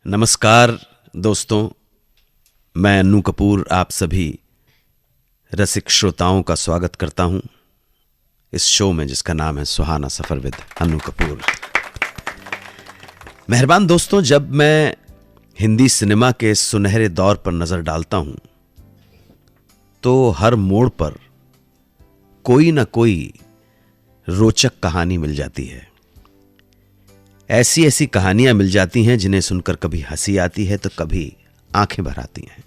नमस्कार दोस्तों, मैं अन्नू कपूर आप सभी रसिक श्रोताओं का स्वागत करता हूं इस शो में जिसका नाम है सुहाना सफर विद अन्नू कपूर। मेहरबान दोस्तों, जब मैं हिंदी सिनेमा के सुनहरे दौर पर नजर डालता हूं तो हर मोड़ पर कोई ना कोई रोचक कहानी मिल जाती है। ऐसी ऐसी कहानियां मिल जाती हैं जिन्हें सुनकर कभी हंसी आती है तो कभी आंखें भर आती हैं।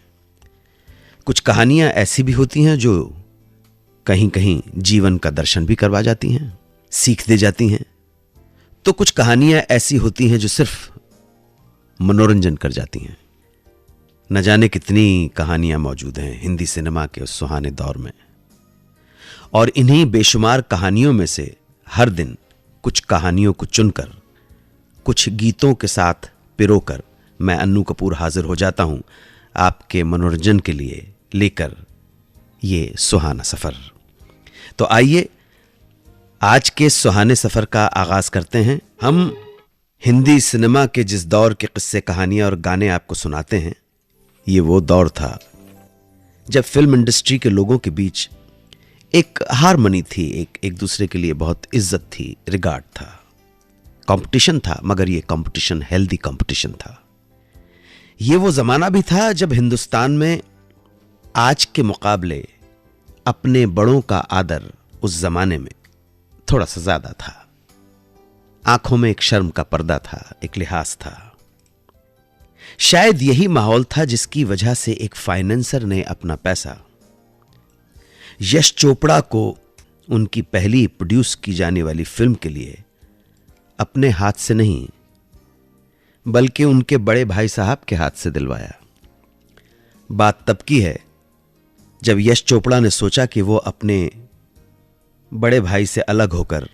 कुछ कहानियां ऐसी भी होती हैं जो कहीं कहीं जीवन का दर्शन भी करवा जाती हैं, सीख दे जाती हैं। तो कुछ कहानियां ऐसी होती हैं जो सिर्फ मनोरंजन कर जाती हैं। न जाने कितनी कहानियां मौजूद हैं हिंदी सिनेमा के उस सुहाने दौर में, और इन्हीं बेशुमार कहानियों में से हर दिन कुछ कहानियों को चुनकर, कुछ गीतों के साथ पिरोकर मैं अन्नू कपूर हाजिर हो जाता हूं आपके मनोरंजन के लिए लेकर ये सुहाना सफर। तो आइए आज के सुहाने सफर का आगाज करते हैं। हम हिंदी सिनेमा के जिस दौर के किस्से, कहानियां और गाने आपको सुनाते हैं, ये वो दौर था जब फिल्म इंडस्ट्री के लोगों के बीच एक हारमनी थी, एक दूसरे के लिए बहुत इज्जत थी, रिगार्ड था, कंपटीशन था, मगर ये कंपटीशन हेल्दी कंपटीशन था। ये वो जमाना भी था जब हिंदुस्तान में आज के मुकाबले अपने बड़ों का आदर उस जमाने में थोड़ा सा ज्यादा था। आंखों में एक शर्म का पर्दा था, एक लिहाज था। शायद यही माहौल था जिसकी वजह से एक फाइनेंसर ने अपना पैसा यश चोपड़ा को उनकी पहली प्रोड्यूस की जाने वाली फिल्म के लिए अपने हाथ से नहीं बल्कि उनके बड़े भाई साहब के हाथ से दिलवाया। बात तब की है जब यश चोपड़ा ने सोचा कि वो अपने बड़े भाई से अलग होकर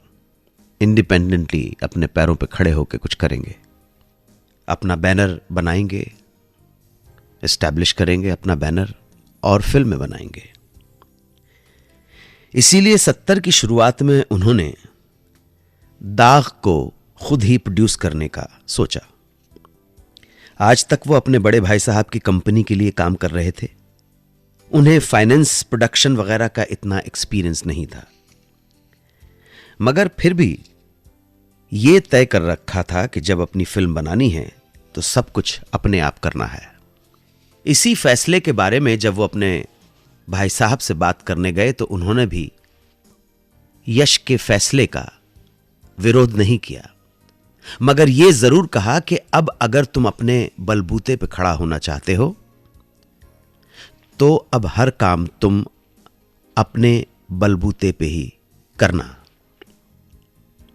इंडिपेंडेंटली अपने पैरों पर खड़े होकर कुछ करेंगे, अपना बैनर बनाएंगे, एस्टैब्लिश करेंगे अपना बैनर और फिल्में बनाएंगे। इसीलिए 70 की शुरुआत में उन्होंने दाग को खुद ही प्रोड्यूस करने का सोचा। आज तक वो अपने बड़े भाई साहब की कंपनी के लिए काम कर रहे थे। उन्हें फाइनेंस, प्रोडक्शन वगैरह का इतना एक्सपीरियंस नहीं था, मगर फिर भी ये तय कर रखा था कि जब अपनी फिल्म बनानी है तो सब कुछ अपने आप करना है। इसी फैसले के बारे में जब वो अपने भाई साहब से बात करने गए तो उन्होंने भी यश के फैसले का विरोध नहीं किया, मगर यह जरूर कहा कि अब अगर तुम अपने बलबूते पे खड़ा होना चाहते हो तो अब हर काम तुम अपने बलबूते पे ही करना।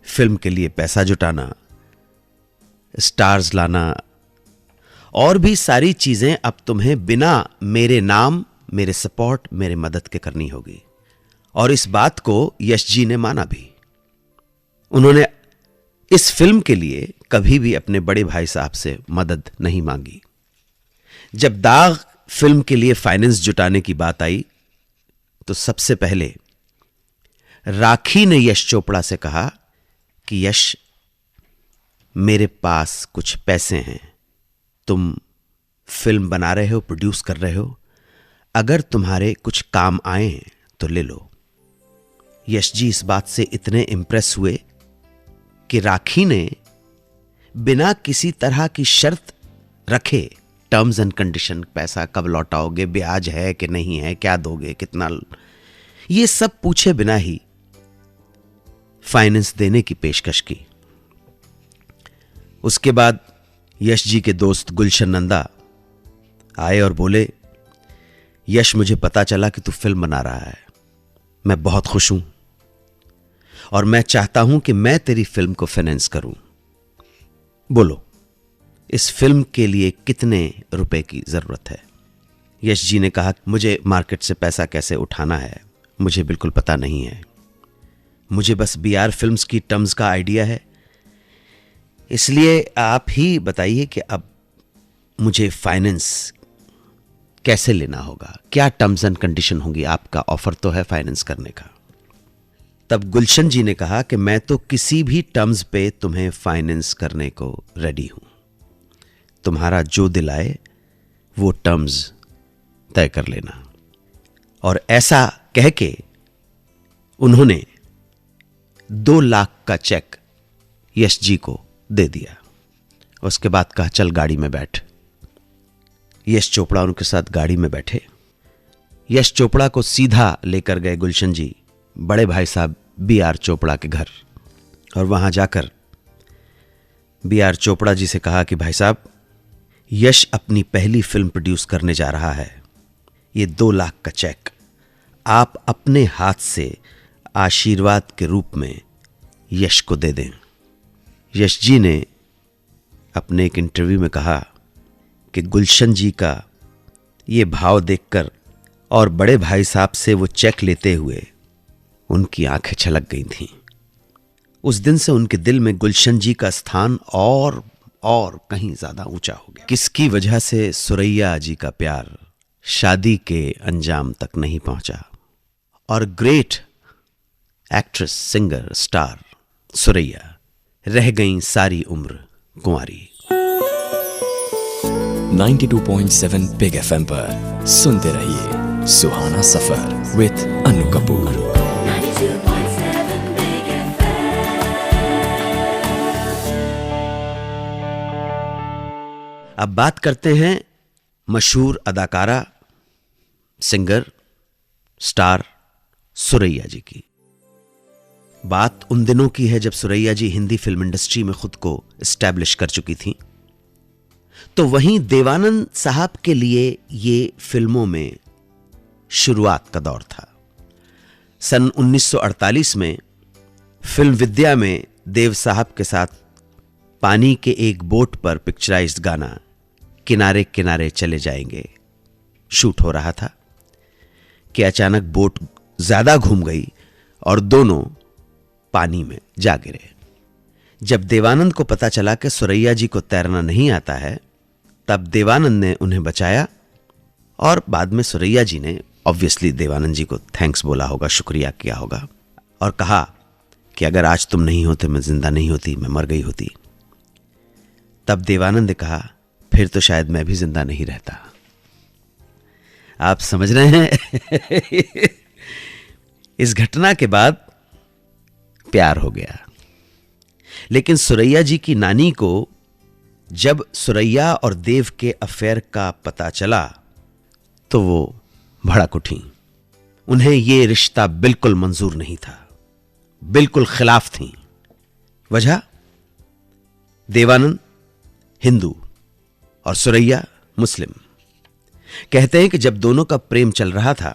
फिल्म के लिए पैसा जुटाना, स्टार्स लाना और भी सारी चीजें अब तुम्हें बिना मेरे नाम, मेरे सपोर्ट, मेरे मदद के करनी होगी। और इस बात को यश जी ने माना भी। उन्होंने इस फिल्म के लिए कभी भी अपने बड़े भाई साहब से मदद नहीं मांगी। जब दाग फिल्म के लिए फाइनेंस जुटाने की बात आई तो सबसे पहले राखी ने यश चोपड़ा से कहा कि यश, मेरे पास कुछ पैसे हैं, तुम फिल्म बना रहे हो, प्रोड्यूस कर रहे हो, अगर तुम्हारे कुछ काम आए तो ले लो। यश जी इस बात से इतने इंप्रेस हुए कि राखी ने बिना किसी तरह की शर्त रखे, टर्म्स एंड कंडीशन, पैसा कब लौटाओगे, ब्याज है कि नहीं है, क्या दोगे, कितना, ये सब पूछे बिना ही फाइनेंस देने की पेशकश की। उसके बाद यश जी के दोस्त गुलशन नंदा आए और बोले, यश, मुझे पता चला कि तू फिल्म बना रहा है, मैं बहुत खुश हूं और मैं चाहता हूं कि मैं तेरी फिल्म को फाइनेंस करूं। बोलो, इस फिल्म के लिए कितने रुपए की जरूरत है? यश जी ने कहा, मुझे मार्केट से पैसा कैसे उठाना है मुझे बिल्कुल पता नहीं है, मुझे बस BR फिल्म्स की टर्म्स का आइडिया है, इसलिए आप ही बताइए कि अब मुझे फाइनेंस कैसे लेना होगा, क्या टर्म्स एंड कंडीशन होंगी, आपका ऑफर तो है फाइनेंस करने का। तब गुलशन जी ने कहा कि मैं तो किसी भी टर्म्स पे तुम्हें फाइनेंस करने को रेडी हूं। तुम्हारा जो दिल आए वो टर्म्स तय कर लेना। और ऐसा कह के उन्होंने 2 लाख का चेक यश जी को दे दिया। उसके बाद कहा चल गाड़ी में बैठ। यश चोपड़ा उनके साथ गाड़ी में बैठे। यश चोपड़ा को सीधा लेकर गए गुलशन जी बड़े भाई साहब B.R. चोपड़ा के घर, और वहां जाकर B.R. चोपड़ा जी से कहा कि भाई साहब, यश अपनी पहली फिल्म प्रोड्यूस करने जा रहा है, ये 2 लाख का चेक आप अपने हाथ से आशीर्वाद के रूप में यश को दे दें। यश जी ने अपने एक इंटरव्यू में कहा कि गुलशन जी का ये भाव देखकर और बड़े भाई साहब से वो चेक लेते हुए उनकी आंखें छलक गई थीं। उस दिन से उनके दिल में गुलशन जी का स्थान और कहीं ज्यादा ऊंचा हो गया। किसकी वजह से सुरैया जी का प्यार शादी के अंजाम तक नहीं पहुंचा और great actress, singer, star Suraiya रह गईं सारी उम्र कुंवारी। 92.7 बिग FM पर सुनते रहिए सुहाना सफर विद अनु कपूर। अब बात करते हैं मशहूर अदाकारा, सिंगर, स्टार सुरैया जी की। बात उन दिनों की है जब सुरैया जी हिंदी फिल्म इंडस्ट्री में खुद को एस्टैब्लिश कर चुकी थी। तो वहीं देवानंद साहब के लिए ये फिल्मों में शुरुआत का दौर था। सन 1948 में फिल्म विद्या में देव साहब के साथ पानी के एक बोट पर पिक्चराइज्ड गाना किनारे किनारे चले जाएंगे शूट हो रहा था कि अचानक बोट ज्यादा घूम गई और दोनों पानी में जा गिरे। जब देवानंद को पता चला कि सुरैया जी को तैरना नहीं आता है, तब देवानंद ने उन्हें बचाया और बाद में सुरैया जी ने ऑब्वियसली देवानंद जी को थैंक्स बोला होगा, शुक्रिया किया होगा और कहा कि अगर आज तुम नहीं होते मैं जिंदा नहीं होती, मैं मर गई होती। तब देवानंद ने कहा फिर तो शायद मैं भी जिंदा नहीं रहता। आप समझ रहे हैं? इस घटना के बाद प्यार हो गया। लेकिन सुरैया जी की नानी को जब सुरैया और देव के अफेयर का पता चला तो वो भड़क उठी। उन्हें यह रिश्ता बिल्कुल मंजूर नहीं था, बिल्कुल खिलाफ थी। वजह, देवानंद हिंदू और सुरैया मुस्लिम। कहते हैं कि जब दोनों का प्रेम चल रहा था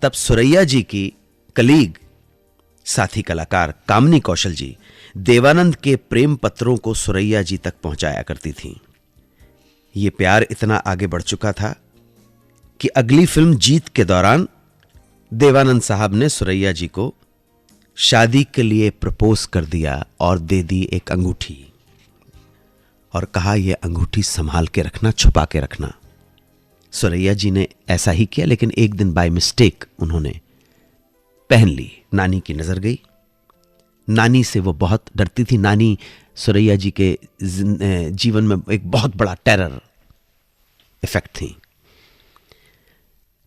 तब सुरैया जी की कलीग, साथी कलाकार कामनी कौशल जी देवानंद के प्रेम पत्रों को सुरैया जी तक पहुंचाया करती थीं। यह प्यार इतना आगे बढ़ चुका था कि अगली फिल्म जीत के दौरान देवानंद साहब ने सुरैया जी को शादी के लिए प्रपोज कर दिया और दे दी एक अंगूठी और कहा यह अंगूठी संभाल के रखना, छुपा के रखना। सुरैया जी ने ऐसा ही किया, लेकिन एक दिन बाय मिस्टेक उन्होंने पहन ली। नानी की नजर गई। नानी से वो बहुत डरती थी। नानी सुरैया जी के जीवन में एक बहुत बड़ा टेरर इफेक्ट थी।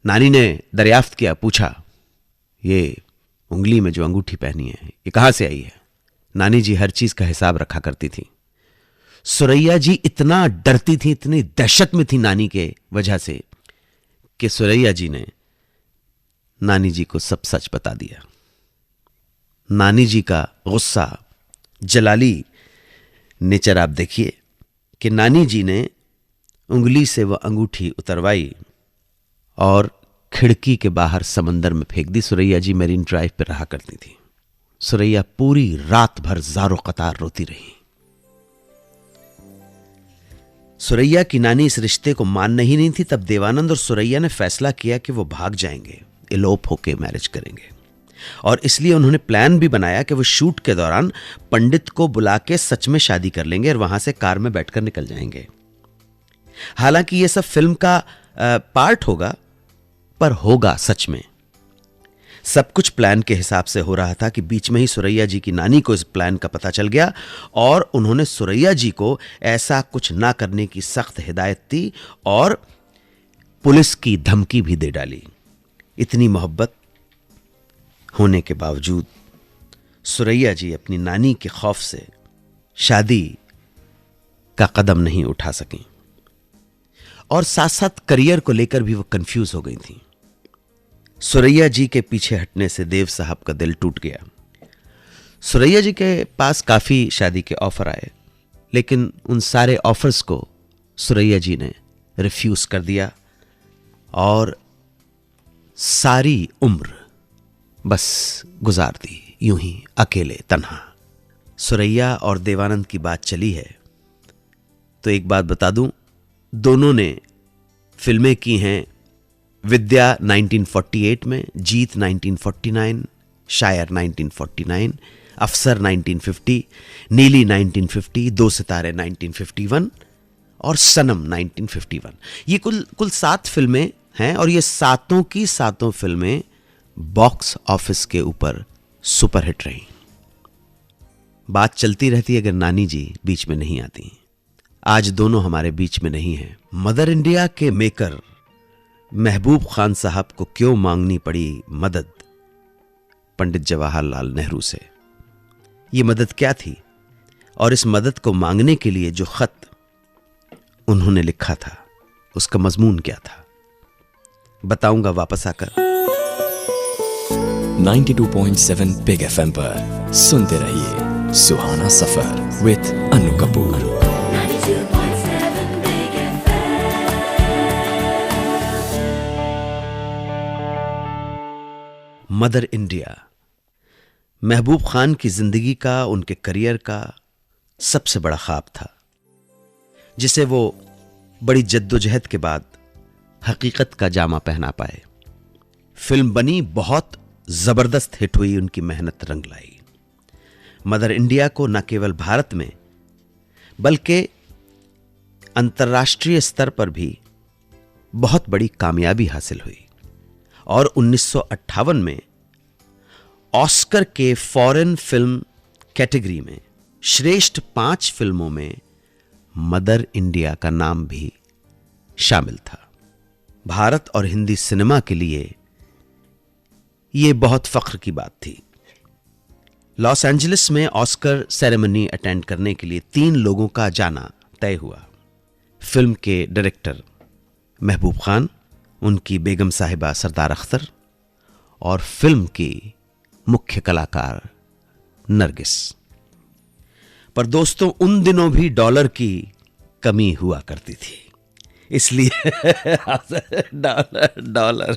नानी ने दरियाफ्त किया, पूछा ये उंगली में जो अंगूठी पहनी है ये कहां से आई है? नानी जी हर चीज का हिसाब रखा करती थी। सुरैया जी इतना डरती थी, इतनी दहशत में थी नानी के वजह से कि सुरैया जी ने नानी जी को सब सच बता दिया। नानी जी का गुस्सा, जलाली नेचर आप देखिए कि नानी जी ने उंगली से वह अंगूठी उतरवाई और खिड़की के बाहर समंदर में फेंक दी। सुरैया जी मेरीन ड्राइव पर रहा करती थी। सुरैया पूरी रात भर जारो कतार रोती रही। सुरैया की नानी इस रिश्ते को मान ही नहीं थी। तब देवानंद और सुरैया ने फैसला किया कि वो भाग जाएंगे, इलोप होके मैरिज करेंगे। और इसलिए उन्होंने प्लान भी बनाया कि वो शूट के दौरान पंडित को बुला के सच में शादी कर लेंगे और वहां से कार में बैठकर निकल जाएंगे। हालांकि ये सब फिल्म का पार्ट होगा, पर होगा सच में। सब कुछ प्लान के हिसाब से हो रहा था कि बीच में ही सुरैया जी की नानी को इस प्लान का पता चल गया और उन्होंने सुरैया जी को ऐसा कुछ ना करने की सख्त हिदायत दी और पुलिस की धमकी भी दे डाली। इतनी मोहब्बत होने के बावजूद सुरैया जी अपनी नानी के खौफ से शादी का कदम नहीं उठा सकी और साथ साथ करियर को लेकर भी वो कंफ्यूज हो गई थी। सुरैया जी के पीछे हटने से देव साहब का दिल टूट गया। सुरैया जी के पास काफी शादी के ऑफर आए, लेकिन उन सारे ऑफर्स को सुरैया जी ने रिफ्यूज कर दिया और सारी उम्र बस गुजार दी यूं ही अकेले तन्हा। सुरैया और देवानंद की बात चली है तो एक बात बता दूं, दोनों ने फिल्में की हैं। विद्या 1948 में, जीत 1949, शायर 1949, अफसर 1950, नीली 1950, दो सितारे 1951 और सनम 1951। ये कुल 7 फिल्में हैं और ये सातों की सातों फिल्में बॉक्स ऑफिस के ऊपर सुपरहिट रही। बात चलती रहती अगर नानी जी बीच में नहीं आती। आज दोनों हमारे बीच में नहीं हैं। मदर इंडिया के मेकर महबूब खान साहब को क्यों मांगनी पड़ी मदद पंडित जवाहरलाल नेहरू से? ये मदद क्या थी और इस मदद को मांगने के लिए जो खत उन्होंने लिखा था उसका मजमून क्या था, बताऊंगा वापस आकर। 92.7 बिग एफएम पर सुनते रहिए Suhana Safar with Anu Kapoor. Mother India Mehboob Khan की जिंदगी का, उनके करियर का सबसे बड़ा ख्वाब था, जिसे वो बड़ी जद्दोजहद के बाद हकीकत का जामा पहना पाए। फिल्म बनी, बहुत जबरदस्त हिट हुई, उनकी मेहनत रंग लाई। मदर इंडिया को न केवल भारत में बल्कि अंतर्राष्ट्रीय स्तर पर भी बहुत बड़ी कामयाबी हासिल हुई और 1958 में ऑस्कर के फॉरेन फिल्म कैटेगरी में श्रेष्ठ 5 फिल्मों में मदर इंडिया का नाम भी शामिल था। भारत और हिंदी सिनेमा के लिए यह बहुत फख्र की बात थी। लॉस एंजलिस में ऑस्कर सेरेमनी अटेंड करने के लिए 3 लोगों का जाना तय हुआ। फिल्म के डायरेक्टर महबूब खान, उनकी बेगम साहिबा सरदार अख्तर और फिल्म की मुख्य कलाकार नरगिस। पर दोस्तों, उन दिनों भी डॉलर की कमी हुआ करती थी, इसलिए डॉलर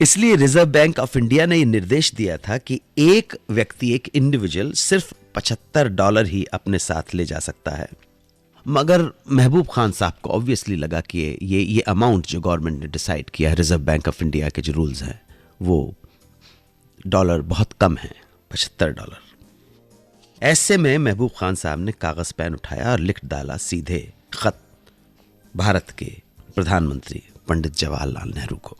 इसलिए रिजर्व बैंक ऑफ इंडिया ने यह निर्देश दिया था कि एक व्यक्ति, एक इंडिविजुअल सिर्फ $75 ही अपने साथ ले जा सकता है। मगर महबूब खान साहब को ऑब्वियसली लगा कि ये अमाउंट जो गवर्नमेंट ने डिसाइड किया है, रिजर्व बैंक ऑफ इंडिया के जो रूल्स हैं, वो डॉलर बहुत कम है, $75। ऐसे में महबूब खान साहब ने कागज पेन उठाया और लिख डाला सीधे खत भारत के प्रधानमंत्री पंडित जवाहरलाल नेहरू को।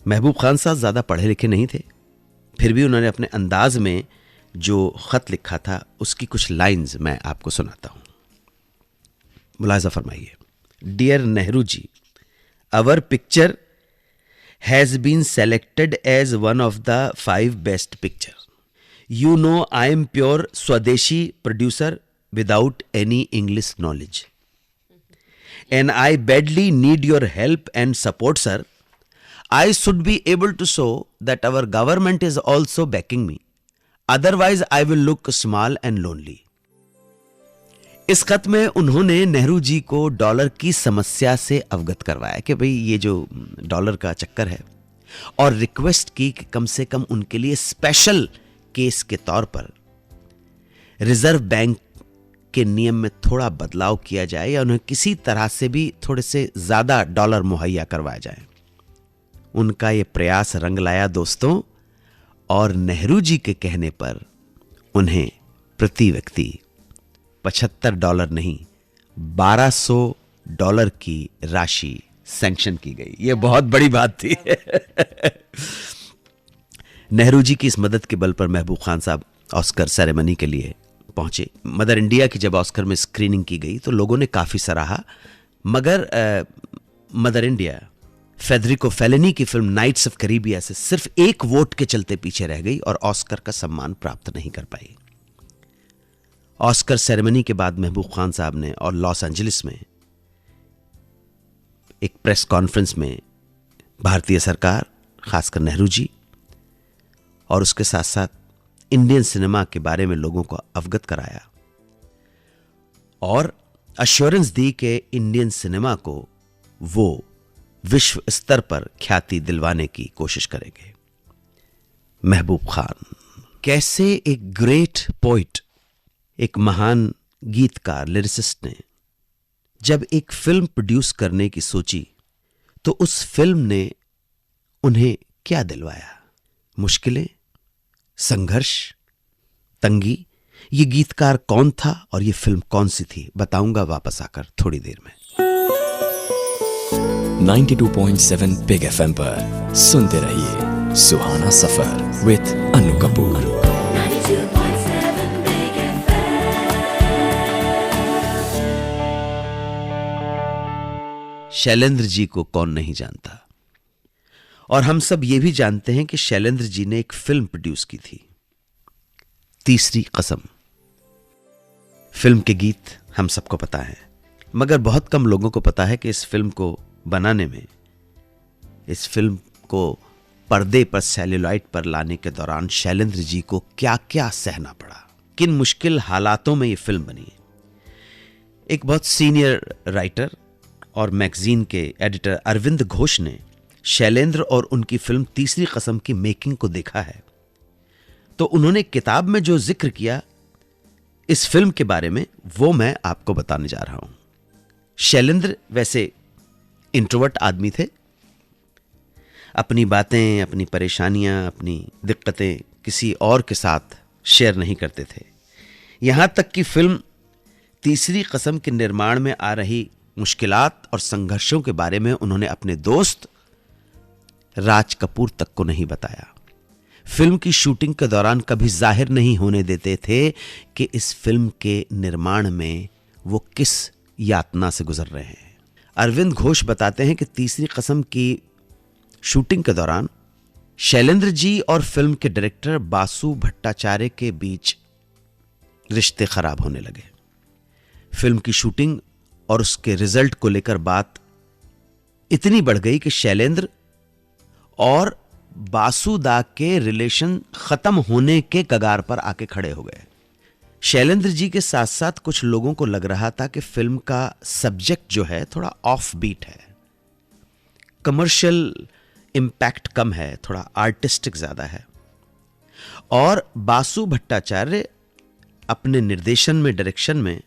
महबूब खान साहब ज्यादा पढ़े लिखे नहीं थे, फिर भी उन्होंने अपने अंदाज में जो खत लिखा था उसकी कुछ लाइंस मैं आपको सुनाता हूं, मुलाजा फरमाइए। Dear Nehru ji, our picture has been selected as one of the 5 best picture. You know I am pure swadeshi producer without any English knowledge and I badly need your help and support, sir. I should be able to show that our government is also backing me. Otherwise, I will look small and lonely. इस खत में उन्होंने नेहरू जी को dollar की समस्या से अवगत करवाया कि भाई ये जो डॉलर का चक्कर है, और रिक्वेस्ट की कि कम से कम उनके लिए स्पेशल केस के तौर पर रिजर्व बैंक के नियम में थोड़ा बदलाव किया जाए या उन्हें किसी तरह से भी थोड़े से ज्यादा डॉलर मुहैया करवाया जाए। उनका यह प्रयास रंग लाया दोस्तों, और नेहरू जी के कहने पर उन्हें प्रति व्यक्ति $75 नहीं $1200 की राशि सैंक्शन की गई। यह बहुत बड़ी बात थी। नेहरू जी की इस मदद के बल पर महबूब खान साहब ऑस्कर सेरेमनी के लिए पहुंचे। मदर इंडिया की जब ऑस्कर में स्क्रीनिंग की गई तो लोगों ने काफी सराहा, मगर मदर इंडिया फेडरिको फेलिनी की फिल्म नाइट्स ऑफ कैरिबिया से सिर्फ एक वोट के चलते पीछे रह गई और ऑस्कर का सम्मान प्राप्त नहीं कर पाई। ऑस्कर सेरेमनी के बाद महबूब खान साहब ने और लॉस एंजलिस में एक प्रेस कॉन्फ्रेंस में भारतीय सरकार, खासकर नेहरू जी और उसके साथ साथ इंडियन सिनेमा के बारे में लोगों को अवगत कराया और अश्योरेंस दी कि इंडियन सिनेमा को वो विश्व स्तर पर ख्याति दिलवाने की कोशिश करेंगे। महबूब खान कैसे एक ग्रेट पोइट, एक महान गीतकार, लिरिसिस्ट ने जब एक फिल्म प्रोड्यूस करने की सोची तो उस फिल्म ने उन्हें क्या दिलवाया? मुश्किलें, संघर्ष, तंगी। ये गीतकार कौन था और ये फिल्म कौन सी थी, बताऊंगा वापस आकर थोड़ी देर में। 92.7 बिग एफएम पर सुनते रहिए सुहाना सफर विद अनु कपूर। शैलेंद्र जी को कौन नहीं जानता, और हम सब ये भी जानते हैं कि शैलेंद्र जी ने एक फिल्म प्रोड्यूस की थी, तीसरी कसम। फिल्म के गीत हम सबको पता है, मगर बहुत कम लोगों को पता है कि इस फिल्म को बनाने में, इस फिल्म को पर्दे पर सेल्यूलाइट पर लाने के दौरान शैलेंद्र जी को क्या क्या सहना पड़ा, किन मुश्किल हालातों में यह फिल्म बनी। एक बहुत सीनियर राइटर और मैगजीन के एडिटर अरविंद घोष ने शैलेंद्र और उनकी फिल्म तीसरी कसम की मेकिंग को देखा है, तो उन्होंने किताब में जो जिक्र किया इस फिल्म के बारे में, वो मैं आपको बताने जा रहा हूं। शैलेंद्र वैसे इंट्रोवर्ट आदमी थे, अपनी बातें, अपनी परेशानियां, अपनी दिक्कतें किसी और के साथ शेयर नहीं करते थे। यहां तक कि फिल्म तीसरी कसम के निर्माण में आ रही मुश्किलात और संघर्षों के बारे में उन्होंने अपने दोस्त राज कपूर तक को नहीं बताया। फिल्म की शूटिंग के दौरान कभी जाहिर नहीं होने देते थे कि इस फिल्म के निर्माण में वो किस यातना से गुजर रहे हैं। अरविंद घोष बताते हैं कि तीसरी कसम की शूटिंग के दौरान शैलेंद्र जी और फिल्म के डायरेक्टर बासु भट्टाचार्य के बीच रिश्ते खराब होने लगे। फिल्म की शूटिंग और उसके रिजल्ट को लेकर बात इतनी बढ़ गई कि शैलेंद्र और बासुदा के रिलेशन खत्म होने के कगार पर आके खड़े हो गए। शैलेंद्र जी के साथ साथ कुछ लोगों को लग रहा था कि फिल्म का सब्जेक्ट जो है थोड़ा ऑफ बीट है, कमर्शियल इंपैक्ट कम है, थोड़ा आर्टिस्टिक ज्यादा है। और बासु भट्टाचार्य अपने निर्देशन में, डायरेक्शन में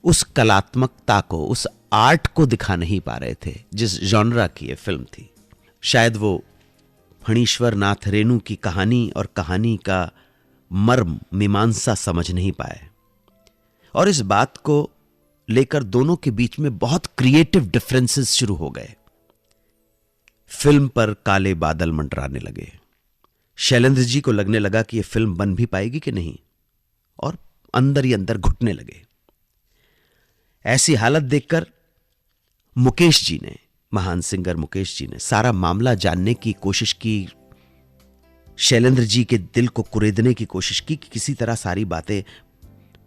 उस कलात्मकता को, उस आर्ट को दिखा नहीं पा रहे थे जिस जॉनरा की ये फिल्म थी। शायद वो फणीश्वर नाथ रेणु की कहानी और कहानी का मर्म, मीमांसा समझ नहीं पाए, और इस बात को लेकर दोनों के बीच में बहुत क्रिएटिव डिफरेंसेस शुरू हो गए। फिल्म पर काले बादल मंडराने लगे। शैलेंद्र जी को लगने लगा कि यह फिल्म बन भी पाएगी कि नहीं, और अंदर ही अंदर घुटने लगे। ऐसी हालत देखकर मुकेश जी ने, महान सिंगर मुकेश जी ने सारा मामला जानने की कोशिश की, शैलेंद्र जी के दिल को कुरेदने की कोशिश की कि किसी तरह सारी बातें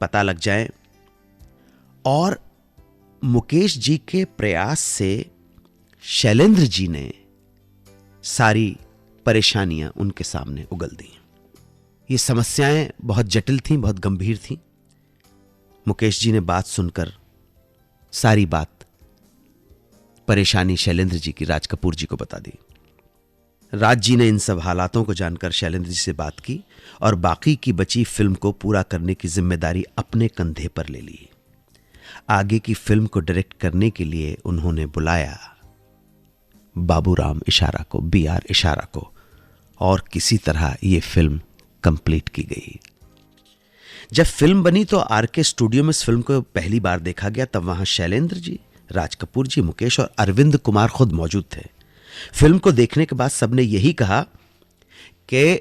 पता लग जाएं। और मुकेश जी के प्रयास से शैलेंद्र जी ने सारी परेशानियां उनके सामने उगल दी। ये समस्याएं बहुत जटिल थीं, बहुत गंभीर थीं। मुकेश जी ने बात सुनकर सारी बात, परेशानी शैलेंद्र जी की राज कपूर जी को बता दी। राज जी ने इन सब हालातों को जानकर शैलेंद्र जी से बात की और बाकी की बची फिल्म को पूरा करने की जिम्मेदारी अपने कंधे पर ले ली। आगे की फिल्म को डायरेक्ट करने के लिए उन्होंने बुलाया बाबूराम इशारा को, BR इशारा को, और किसी तरह यह फिल्म कंप्लीट की गई। जब फिल्म बनी तो RK स्टूडियो में इस फिल्म को पहली बार देखा गया। तब वहां शैलेंद्र जी, राज कपूर जी, मुकेश और अरविंद कुमार खुद मौजूद थे। फिल्म को देखने के बाद सबने यही कहा कि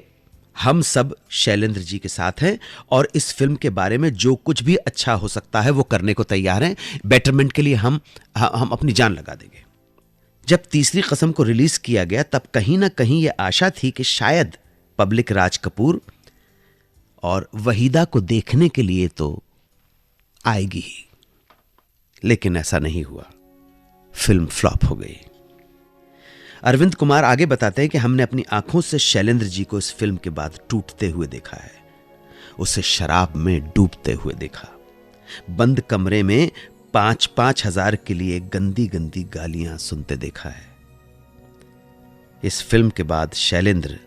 हम सब शैलेंद्र जी के साथ हैं और इस फिल्म के बारे में जो कुछ भी अच्छा हो सकता है वो करने को तैयार हैं। बेटरमेंट के लिए हम अपनी जान लगा देंगे। जब तीसरी कसम को रिलीज किया गया तब कहीं ना कहीं यह आशा थी कि शायद पब्लिक राज कपूर और वहीदा को देखने के लिए तो आएगी ही, लेकिन ऐसा नहीं हुआ। फिल्म फ्लॉप हो गई। अरविंद कुमार आगे बताते हैं कि हमने अपनी आंखों से शैलेंद्र जी को इस फिल्म के बाद टूटते हुए देखा है, उसे शराब में डूबते हुए देखा, बंद कमरे में 5-5 हजार के लिए गंदी गंदी गालियां सुनते देखा है। इस फिल्म के बाद शैलेंद्र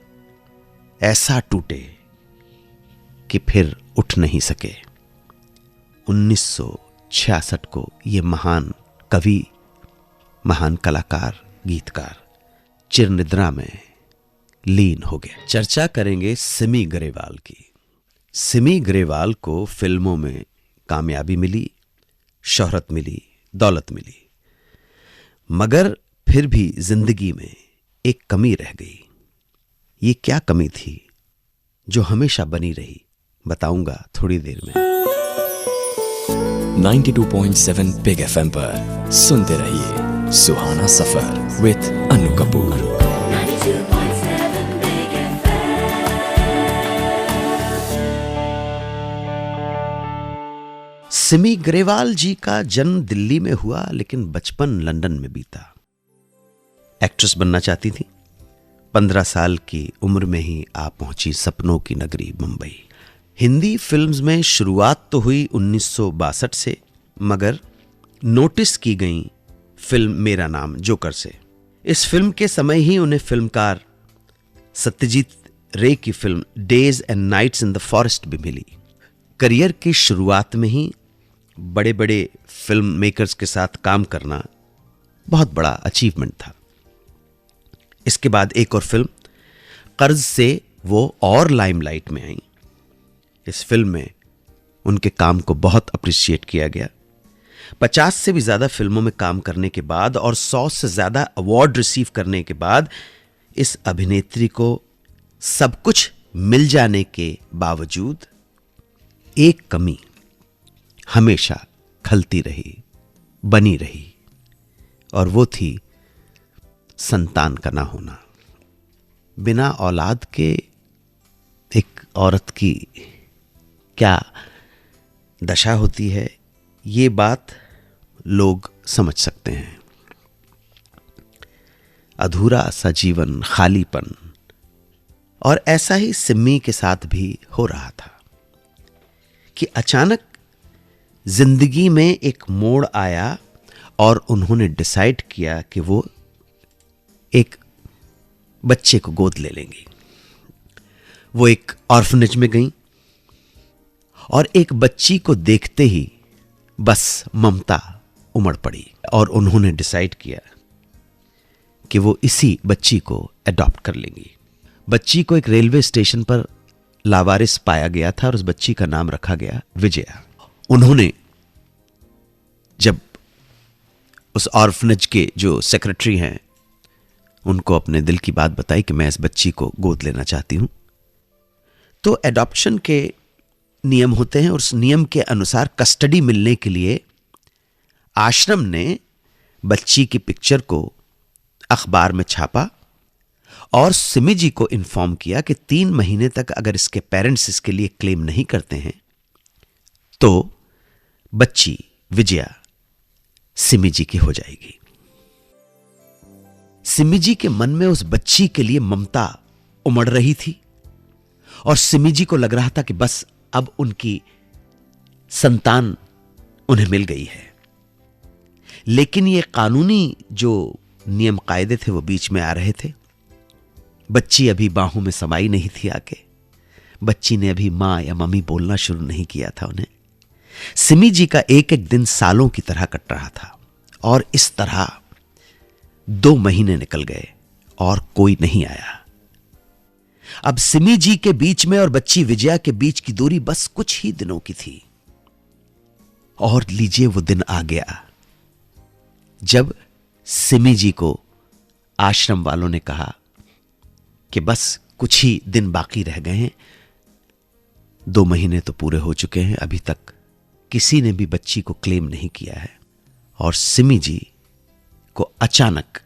ऐसा टूटे कि फिर उठ नहीं सके। 1966 को ये महान कवि, महान कलाकार, गीतकार चिरनिद्रा में लीन हो गया। चर्चा करेंगे सिमी ग्रेवाल की। सिमी ग्रेवाल को फिल्मों में कामयाबी मिली, शोहरत मिली, दौलत मिली, मगर फिर भी जिंदगी में एक कमी रह गई। ये क्या कमी थी जो हमेशा बनी रही, बताऊंगा थोड़ी देर में। 92.7 बिग एफएम पर सुनते रहिए Suhana Safar with Anu Kapoor. 92.7 Big FM. Simi Grewal ji का जन्म दिल्ली में हुआ, लेकिन बचपन लंदन में बीता। एक्ट्रेस बनना चाहती थी। 15 साल की उम्र में ही आ पहुंची सपनों की नगरी मुंबई। हिंदी फिल्म्स में शुरुआत तो हुई 1962 से, मगर नोटिस की गई फिल्म मेरा नाम जोकर से। इस फिल्म के समय ही उन्हें फिल्मकार सत्यजीत रे की film days and nights in the forest भी मिली। करियर की शुरुआत में ही बड़े बड़े फिल्म मेकर्स के साथ काम करना बहुत बड़ा अचीवमेंट था। इसके बाद एक और फिल्म कर्ज से वो और लाइमलाइट में आई। इस फिल्म में उनके काम को बहुत अप्रिशिएट किया गया। 50 से भी ज्यादा फिल्मों में काम करने के बाद और 100 से ज्यादा अवार्ड रिसीव करने के बाद इस अभिनेत्री को सब कुछ मिल जाने के बावजूद एक कमी हमेशा खलती रही, बनी रही, और वो थी संतान का ना होना। बिना औलाद के एक औरत की क्या दशा होती है, ये बात लोग समझ सकते हैं। अधूरा सा जीवन, खालीपन, और ऐसा ही सिमी के साथ भी हो रहा था कि अचानक जिंदगी में एक मोड़ आया और उन्होंने डिसाइड किया कि वो एक बच्चे को गोद ले लेंगी। वो एक ऑर्फनेज में गई और एक बच्ची को देखते ही बस ममता उमड़ पड़ी और उन्होंने डिसाइड किया कि वो इसी बच्ची को अडॉप्ट कर लेंगी। बच्ची को एक रेलवे स्टेशन पर लावारिस पाया गया था और उस बच्ची का नाम रखा गया विजया। उन्होंने जब उस ऑर्फनेज के जो सेक्रेटरी हैं उनको अपने दिल की बात बताई कि मैं इस बच्ची को गोद लेना चाहती हूं, तो एडॉप्शन के नियम होते हैं और उस नियम के अनुसार कस्टडी मिलने के लिए आश्रम ने बच्ची की पिक्चर को अखबार में छापा और सिमी जी को इन्फॉर्म किया कि 3 महीने तक अगर इसके पेरेंट्स इसके लिए क्लेम नहीं करते हैं तो बच्ची विजया सिमी जी की हो जाएगी। सिमी जी के मन में उस बच्ची के लिए ममता उमड़ रही थी और सिमी जी को लग रहा था कि बस अब उनकी संतान उन्हें मिल गई है। लेकिन ये कानूनी जो नियम कायदे थे वो बीच में आ रहे थे। बच्ची अभी बाहों में समाई नहीं थी आके, बच्ची ने अभी मां या मम्मी बोलना शुरू नहीं किया था उन्हें। सिमी जी का एक एक दिन सालों की तरह कट रहा था और इस तरह 2 महीने निकल गए और कोई नहीं आया। अब सिमी जी के बीच में और बच्ची विजया के बीच की दूरी बस कुछ ही दिनों की थी और लीजिए वो दिन आ गया जब सिमी जी को आश्रम वालों ने कहा कि बस कुछ ही दिन बाकी रह गए हैं, 2 महीने तो पूरे हो चुके हैं, अभी तक किसी ने भी बच्ची को क्लेम नहीं किया है, और सिमी जी को अचानक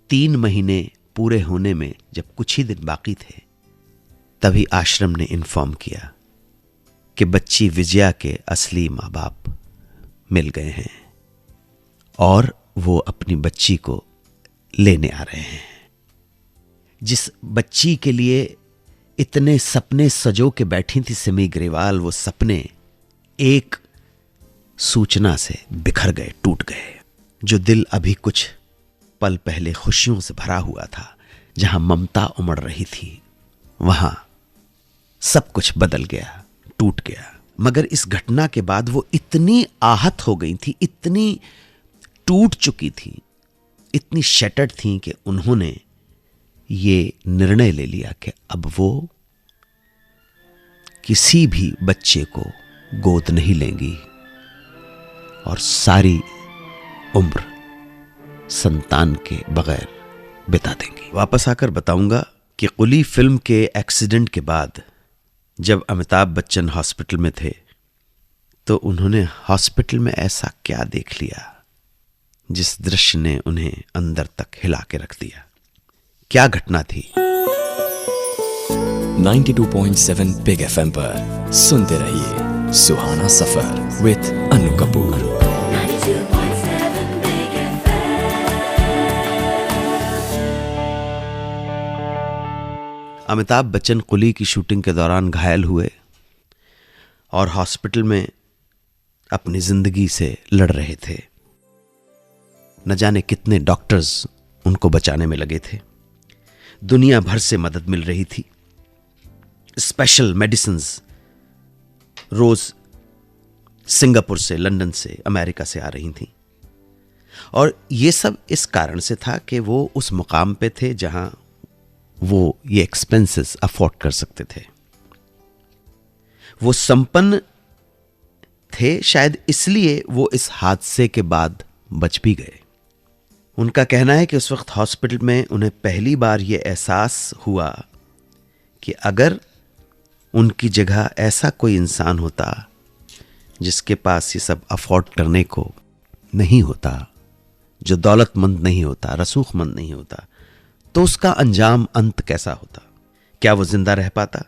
3 महीने पूरे होने में जब कुछ ही दिन बाकी थे, तभी आश्रम ने इन्फॉर्म किया कि बच्ची विजया के असली माँ बाप मिल गए हैं और वो अपनी बच्ची को लेने आ रहे हैं। जिस बच्ची के लिए इतने सपने सजो के बैठी थी सिमी ग्रेवाल, वो सपने एक सूचना से बिखर गए, टूट गए। जो दिल अभी कुछ पल पहले खुशियों से भरा हुआ था, जहां ममता उमड़ रही थी, वहां सब कुछ बदल गया, टूट गया। मगर इस घटना के बाद वो इतनी आहत हो गई थी, इतनी टूट चुकी थी, इतनी शैटर्ड थी कि उन्होंने ये निर्णय ले लिया कि अब वो किसी भी बच्चे को गोद नहीं लेंगी और सारी उम्र संतान के बगैर बिता देंगी। वापस आकर बताऊंगा कि कुली फिल्म के एक्सीडेंट के बाद जब अमिताभ बच्चन हॉस्पिटल में थे, तो उन्होंने हॉस्पिटल में ऐसा क्या देख लिया जिस दृश्य ने उन्हें अंदर तक हिला के रख दिया। क्या घटना थी? 92.7 बिग एफएम पर सुनते रहिए Suhana Safar with Anu Kapoor. 92.7 Big FM. Amitabh Bachchan Coolie की शूटिंग के दौरान घायल हुए और हॉस्पिटल में अपनी जिंदगी से लड़ रहे थे। न जाने कितने डॉक्टर्स उनको बचाने में लगे थे, दुनिया भर से मदद मिल रही थी, स्पेशल मेडिसिन्स रोज सिंगापुर से, लंदन से, अमेरिका से आ रही थी। और ये सब इस कारण से था कि वो उस मुकाम पे थे जहां वो ये एक्सपेंसेस अफोर्ड कर सकते थे। वो संपन्न थे, शायद इसलिए वो इस हादसे के बाद बच भी गए। उनका कहना है कि उस वक्त हॉस्पिटल में उन्हें पहली बार यह एहसास हुआ कि अगर उनकी जगह ऐसा कोई इंसान होता जिसके पास ये सब अफोर्ड करने को नहीं होता, जो दौलतमंद नहीं होता, रसूखमंद नहीं होता, तो उसका अंजाम अंत कैसा होता? क्या वो जिंदा रह पाता?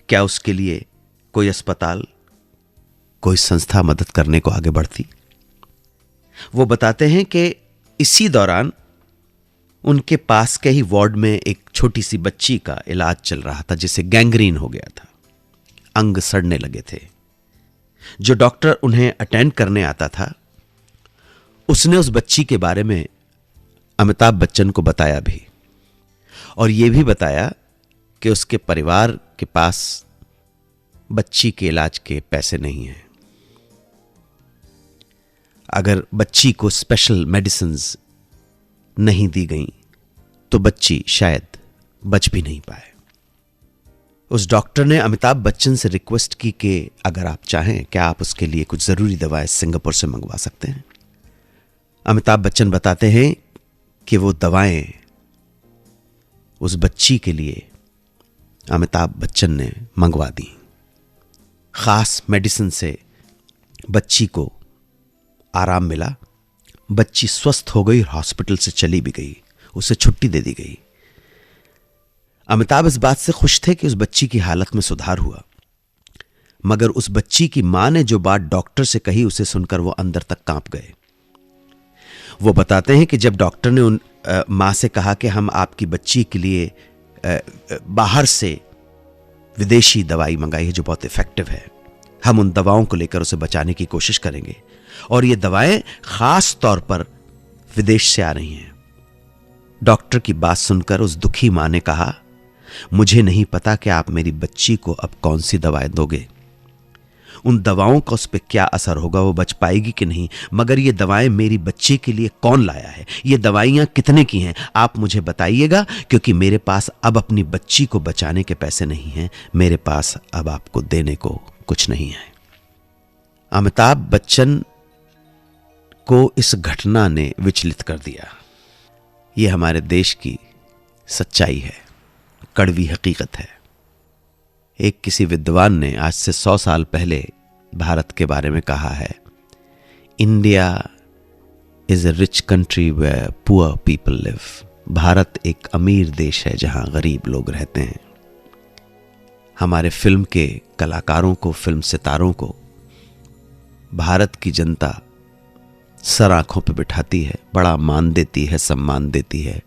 क्या उसके लिए कोई अस्पताल, कोई संस्था मदद करने को आगे बढ़ती? वो बताते हैं कि इसी दौरान उनके पास के ही वार्ड में एक छोटी सी बच्ची का इलाज चल रहा था जिसे गैंग्रीन हो गया था, अंग सड़ने लगे थे। जो डॉक्टर उन्हें अटेंड करने आता था, उसने उस बच्ची के बारे में अमिताभ बच्चन को बताया भी, और यह भी बताया कि उसके परिवार के पास बच्ची के इलाज के पैसे नहीं हैं। अगर बच्ची को स्पेशल मेडिसिन्स नहीं दी गई तो बच्ची शायद बच भी नहीं पाए। उस डॉक्टर ने अमिताभ बच्चन से रिक्वेस्ट की कि अगर आप चाहें, क्या आप उसके लिए कुछ जरूरी दवाएं सिंगापुर से मंगवा सकते हैं। अमिताभ बच्चन बताते हैं कि वो दवाएं उस बच्ची के लिए अमिताभ बच्चन ने मंगवा दी। खास मेडिसिन से बच्ची को आराम मिला, बच्ची स्वस्थ हो गई और हॉस्पिटल से चली भी गई, उसे छुट्टी दे दी गई। अमिताभ इस बात से खुश थे कि उस बच्ची की हालत में सुधार हुआ, मगर उस बच्ची की मां ने जो बात डॉक्टर से कही उसे सुनकर वो अंदर तक कांप गए। वो बताते हैं कि जब डॉक्टर ने उन मां से कहा कि हम आपकी बच्ची के लिए बाहर से विदेशी दवाई मंगाई है जो बहुत इफेक्टिव है, हम उन दवाओं को लेकर उसे बचाने की कोशिश करेंगे, और ये दवाएं खास तौर पर विदेश से आ रही हैं। डॉक्टर की बात सुनकर उस दुखी मां ने कहा, मुझे नहीं पता कि आप मेरी बच्ची को अब कौन सी दवाएं दोगे, उन दवाओं का उस पर क्या असर होगा, वो बच पाएगी कि नहीं, मगर ये दवाएं मेरी बच्ची के लिए कौन लाया है, ये दवाइयां कितने की हैं, आप मुझे बताइएगा, क्योंकि मेरे पास अब अपनी बच्ची को बचाने के पैसे नहीं हैं, मेरे पास अब आपको देने को कुछ नहीं है। अमिताभ बच्चन को इस घटना ने विचलित कर दिया। ये हमारे देश की सच्चाई है, कड़वी हकीकत है। एक किसी विद्वान ने आज से 100 साल पहले भारत के बारे में कहा है, India is a rich country where poor people live. भारत एक अमीर देश है जहां गरीब लोग रहते हैं। हमारे फिल्म के कलाकारों को, फिल्म सितारों को भारत की जनता सर आंखों पे बिठाती है, बड़ा मान देती है, सम्मान देती है,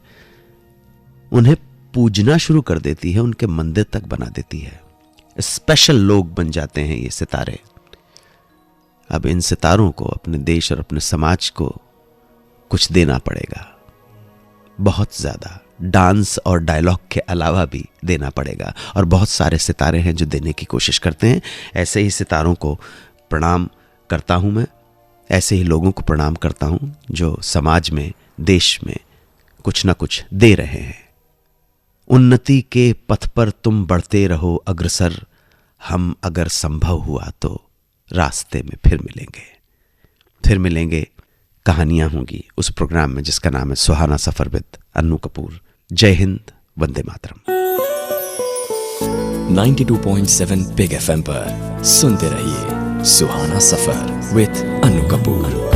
उन्हें पूजना शुरू कर देती है, उनके मंदिर तक बना देती है। स्पेशल लोग बन जाते हैं ये सितारे। अब इन सितारों को अपने देश और अपने समाज को कुछ देना पड़ेगा, बहुत ज्यादा। डांस और डायलॉग के अलावा भी देना पड़ेगा, और बहुत सारे सितारे हैं जो देने की कोशिश करते हैं। ऐसे ही सितारों को प्रणाम करता हूं मैं, ऐसे ही लोगों को प्रणाम करता हूं जो समाज में, देश में कुछ ना कुछ दे रहे हैं। उन्नति के पथ पर तुम बढ़ते रहो अग्रसर, हम अगर संभव हुआ तो रास्ते में फिर मिलेंगे। कहानियां होंगी उस प्रोग्राम में जिसका नाम है सुहाना सफर विद अन्नू कपूर। जय हिंद, वंदे मातरम। 92.7 बिग FM पर सुनते रहिए सुहाना सफर विद अन्नू कपूर।